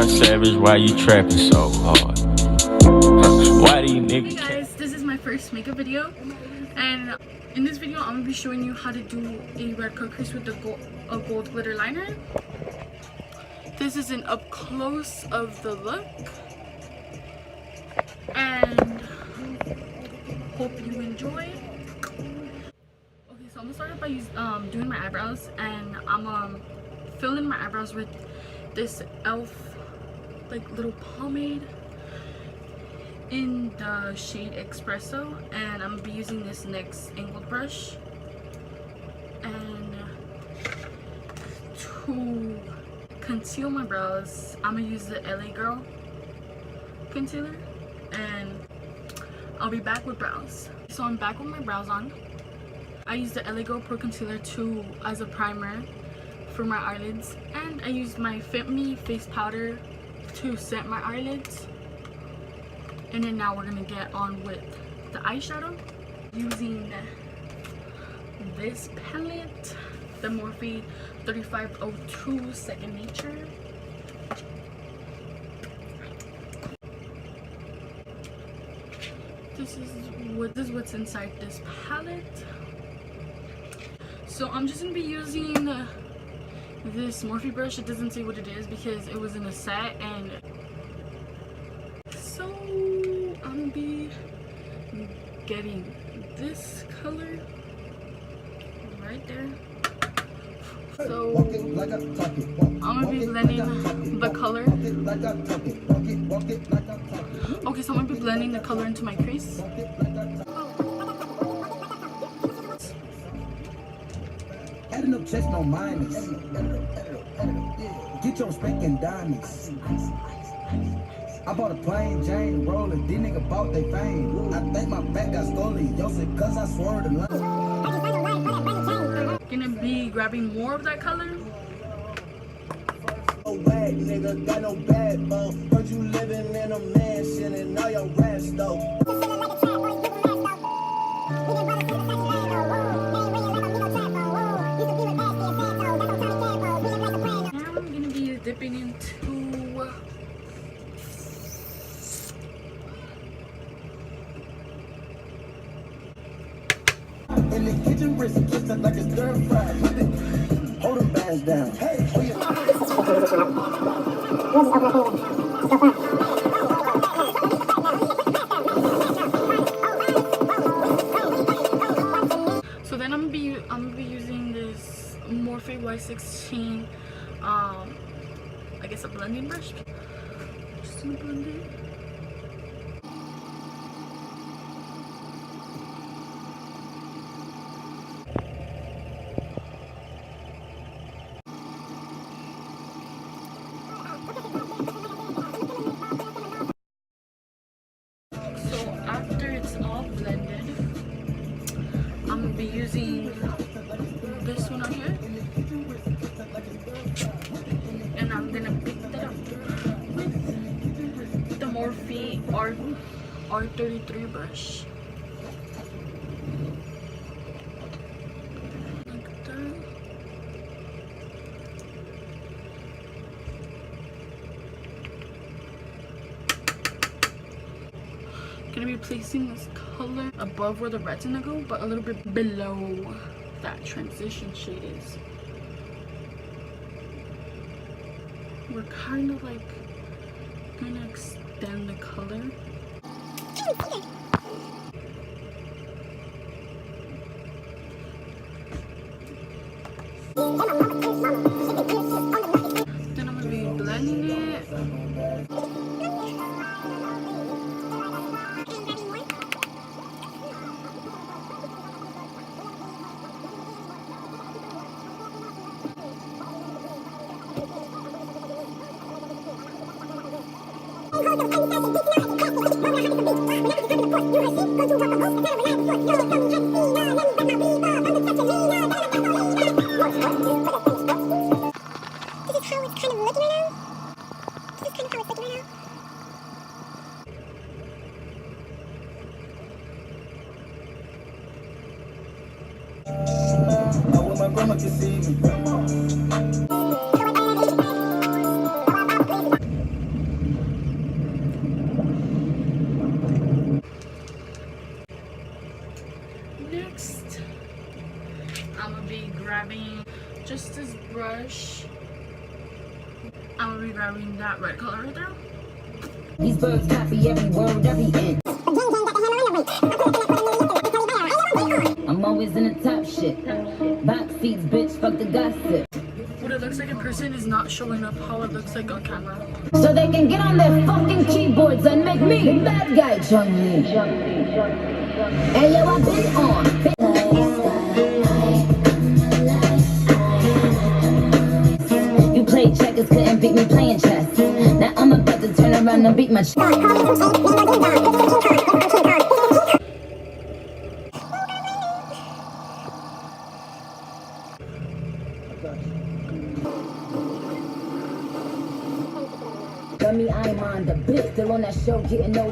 young savage, why you trapping so hard? Why do you niggas? Hey guys, this is my first makeup video, and in this video I'm gonna be showing you how to do a red cut crease with a gold glitter liner. This is an up close of the look, and hope you enjoy. Okay, so I'm gonna start off by doing my eyebrows, and I'm filling my eyebrows with this e.l.f. like little pomade in the shade Espresso, and I'm gonna be using this NYX angled brush. And to conceal my brows, I'm gonna use the LA Girl concealer, and I'll be back with brows. So I'm back with my brows on. I use the LA Girl Pro Concealer as a primer for my eyelids, and I used my Fit Me face powder to set my eyelids. And then now we're gonna get on with the eyeshadow using this palette, the Morphe 3502 Second Nature. This is what's inside this palette. So I'm just gonna be using this Morphe brush. It doesn't say what it is because it was in a set, and so I'm gonna be getting this color right there. So I'm gonna be blending the color. Okay, so I'm gonna be blending the color into my crease. Adding up checks, no minus. Get your respect and diamonds. I bought a plain Jane rolling, these niggas bought they fame. I think my back got scoliosis cause I swerved the line. Gonna be grabbing more of that color. No bag, nigga, got no bad bone. Heard you living in a mansion and all your rats though. Dipping into in the kitchen, wrist just like a stir fry. Hold them bands down. Hey, oh yeah. So then I'm gonna be using this Morphe Y16 I guess a blending brush. Just gonna blend it. So after it's all blended, I'm gonna be using this one on here. And I'm gonna pick that up with the Morphe R33 brush. Like that. Gonna be placing this color above where the red's gonna go, but a little bit below that transition shade is. We're kind of like gonna extend the color. Then I'm gonna be blending it. I'll be grabbing that red color right there. These birds copy every word, every end. I'm always in the top shit. Box seats, bitch, fuck the gossip. What it looks like in person is not showing up how it looks like on camera. So they can get on their fucking keyboards and make me the bad guy, Chung-Li. Hey yo, I've been on. You played checkers, couldn't beat me playing chess. Now I'm about to turn around and beat my chest. Dummy, I'm on the bitch, still on that show, getting no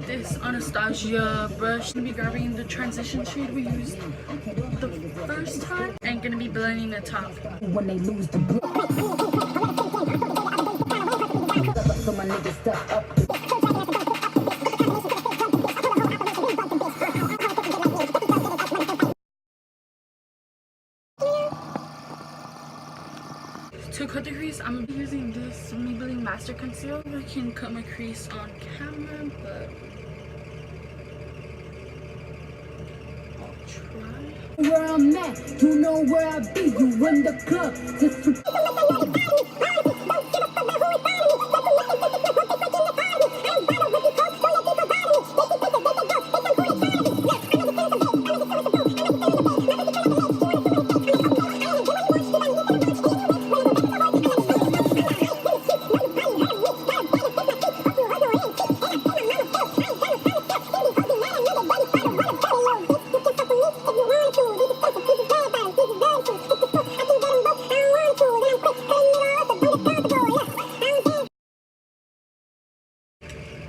This Anastasia brush, gonna be grabbing the transition shade we used the first time and gonna be blending the top. when they lose the blue. So my niggas stuck up. To cut the crease, I'm gonna be using this Maybelline Master Conceal. I can cut my crease on camera, but I'll try. Where I'm at, you know where I be. You in the club, just to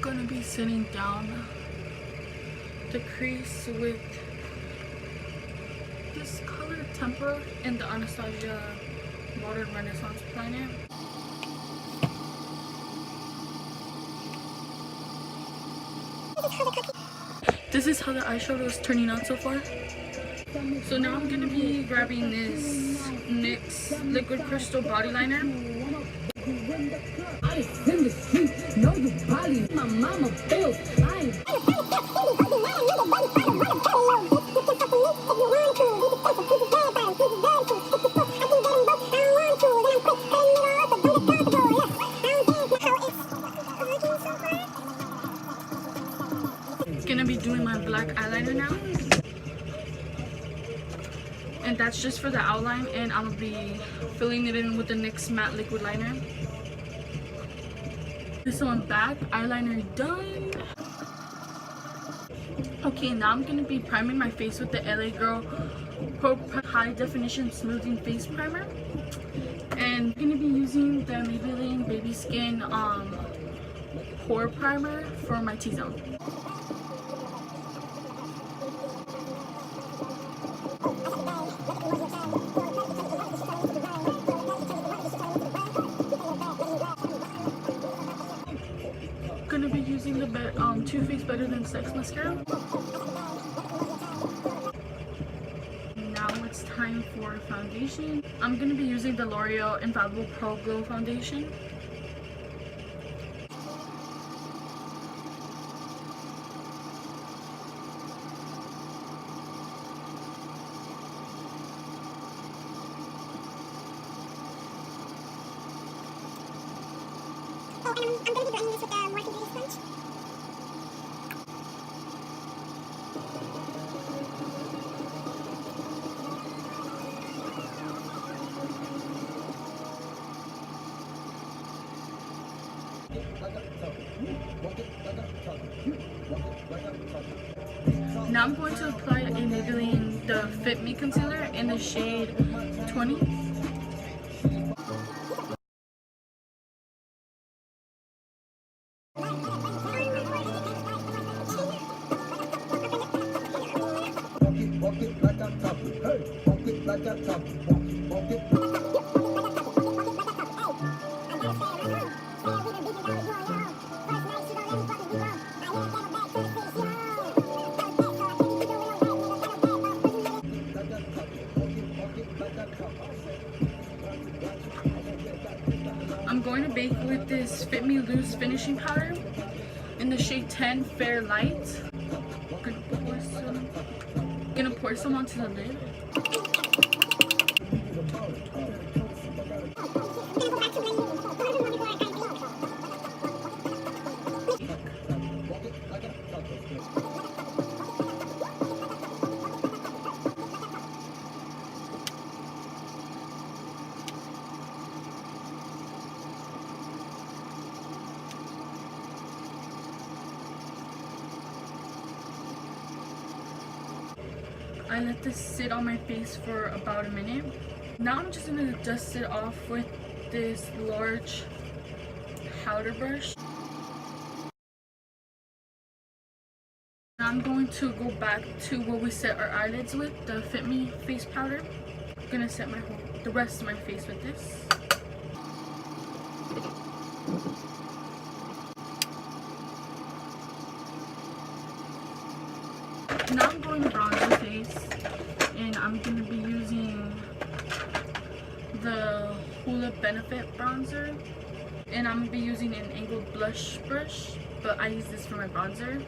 Gonna be sitting down the crease with this color Tempera and the Anastasia Modern Renaissance Planet. This is how the eyeshadow is turning out so far. So now I'm gonna be grabbing this NYX Liquid Crystal Body Liner. I in the street, know you probably my mama feels. I ain't Gonna be doing my black eyeliner now, and that's just for the outline, and I'm gonna be filling it in with the NYX matte liquid liner. So I'm back, eyeliner done. Okay, now I'm gonna be priming my face with the LA Girl Pro High Definition Smoothing Face Primer, and I'm gonna be using the Maybelline Baby Skin Pore Primer for my T-zone. Gonna be using the Too Faced Better Than Sex mascara. Now it's time for foundation. I'm gonna be using the L'Oreal Infallible Pro Glow Foundation. I'm going to be blending this with the Morphe Beauty sponge. Now I'm going to apply a Maybelline the Fit Me Concealer in the shade 20. Walk it like I'm talking. Hey, walk it like I'm talking. Walk it. I'm going to bake with this Fit Me Loose finishing powder in the shade 10 Fair Light. Gonna pour some onto the lid. I let this sit on my face for about a minute. Now I'm just gonna dust it off with this large powder brush. Now I'm going to go back to what we set our eyelids with, the Fit Me face powder. I'm gonna set the rest of my face with this. Now I'm going to bronze my face, and I'm going to be using the Hula Benefit bronzer, and I'm going to be using an angled blush brush, but I use this for my bronzer.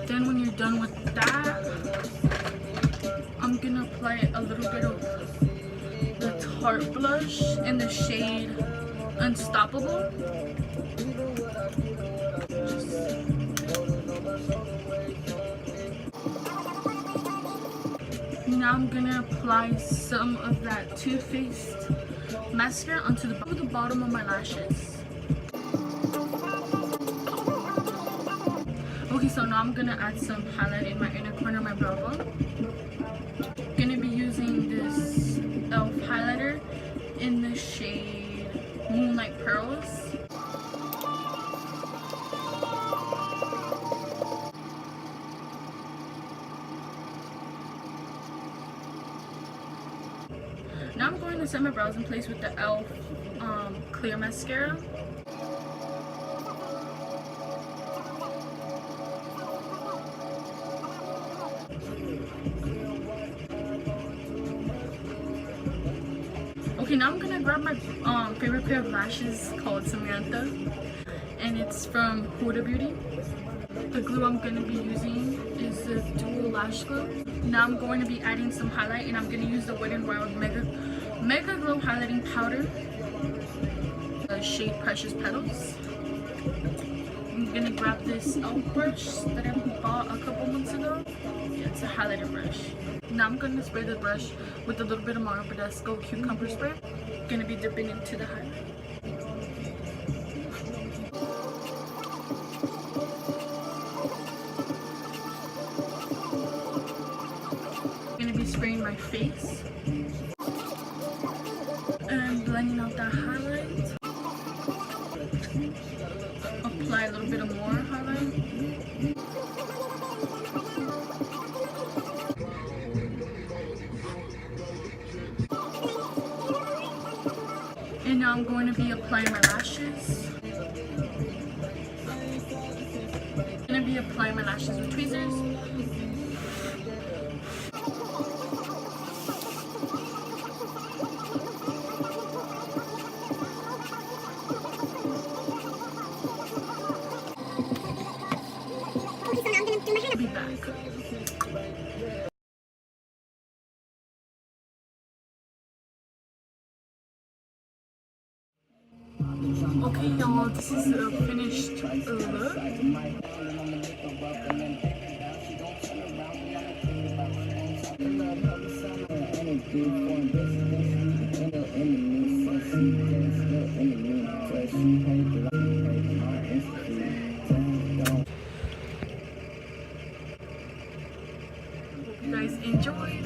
Then when you're done with that, I'm gonna apply a little bit of the Tarte blush in the shade Unstoppable. Now I'm gonna apply some of that Too Faced mascara onto the bottom of my lashes. Okay, so now I'm gonna add some highlight in my inner corner of my brow bone. Gonna be using this e.l.f. highlighter in the shade Moonlight Pearls. Now I'm going to set my brows in place with the e.l.f. Clear Mascara. Okay, now I'm gonna grab my favorite pair of lashes called Samantha, and it's from Huda Beauty. The glue I'm gonna be using is the Dual Lash Glue. Now I'm going to be adding some highlight, and I'm gonna use the Wet n Wild Mega Glow Highlighting Powder, the shade Precious Petals. I'm gonna grab this e.l.f. brush that I bought a couple months ago. Yeah, it's a highlighter brush. Now I'm going to spray the brush with a little bit of Mario Badescu Cucumber Spray. I'm going to be dipping into the highlight. I'm going to be spraying my face and blending out that highlight. Apply a little bit of more highlight. And now I'm going to be applying my lashes. I'm going to be applying my lashes with tweezers. I'll be back. Okay, y'all, this is the finished look. Hope you guys enjoy.